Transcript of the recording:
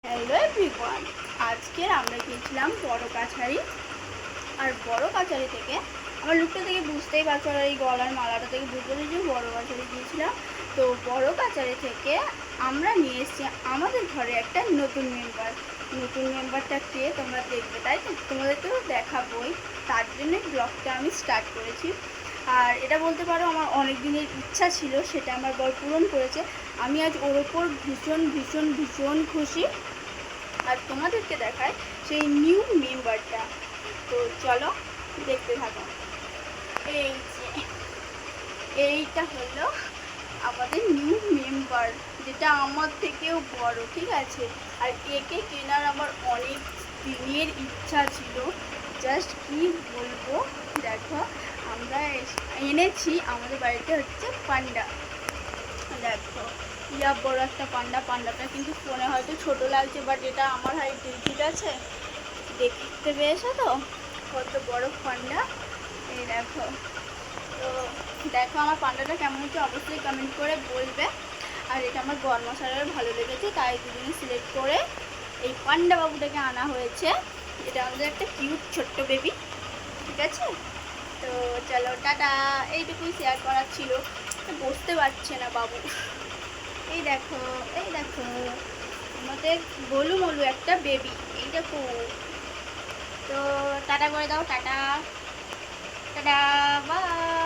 Hello everyone, আজকের আমরা গিয়েছিলাম বড় কাছারি। আর বড় কাছারি থেকে আমার লুকটা থেকে বুঝতেই পারছো, আর এই গলার মালাটা থেকে বুঝতে পারছি যে বড় কাছারি গিয়েছিলাম। তো বড় কাছারি থেকে আমরা নিয়ে এসেছি আমাদের ঘরে একটা নতুন মেম্বারটা কে তোমরা দেখবে, তাই তো তোমাদেরকেও দেখাবোই। তার জন্যই ব্লগটা আমি স্টার্ট করেছি। আর এটা বলতে পারো আমার অনেক দিনের ইচ্ছা ছিল, সেটা আমার বর পূরণ করেছে। আমি আজ ওর ওপর ভীষণ ভীষণ ভীষণ খুশি। আর তোমাদেরকে দেখায় সেই নিউ মেম্বারটা। তো চলো দেখতে থাকো। এই যে এইটা হলো আমাদের নিউ মেম্বার, যেটা আমার থেকেও বড়, ঠিক আছে। আর একে কেনার আমার অনেক দিনের ইচ্ছা ছিল, জাস্ট কি বলবো। দেখো আমরা এনেছি আমাদের বাড়িতে হচ্ছে পান্ডা। দেখো ইয়া বড় একটা পান্ডাটা কিন্তু ফোনে হয়তো ছোট লাগছে, বাট এটা আমার হাইট, ঠিক আছে। দেখতে পেয়েছো তো কত বড় পান্ডা। এই দেখো। তো দেখো আমার পান্ডাটা কেমন হচ্ছে অবশ্যই কমেন্ট করে বলবে। আর এটা আমার বরমশাইয়ের ভালো লেগেছে, তাই দুজনে সিলেক্ট করে এই পান্ডা বাবুটাকে আনা হয়েছে। এটা আমাদের একটা কিউট ছোট্ট বেবি, ঠিক আছে। তো চলো টাটা, এইটুকুই শেয়ার করার ছিল। বসতে পারছে না বাবু। এই দেখো, এই দেখো আমাদের গোলু মলু একটা বেবি, এই দেখো। তো টাটা করে দাও, টাটা টাটা, বাই।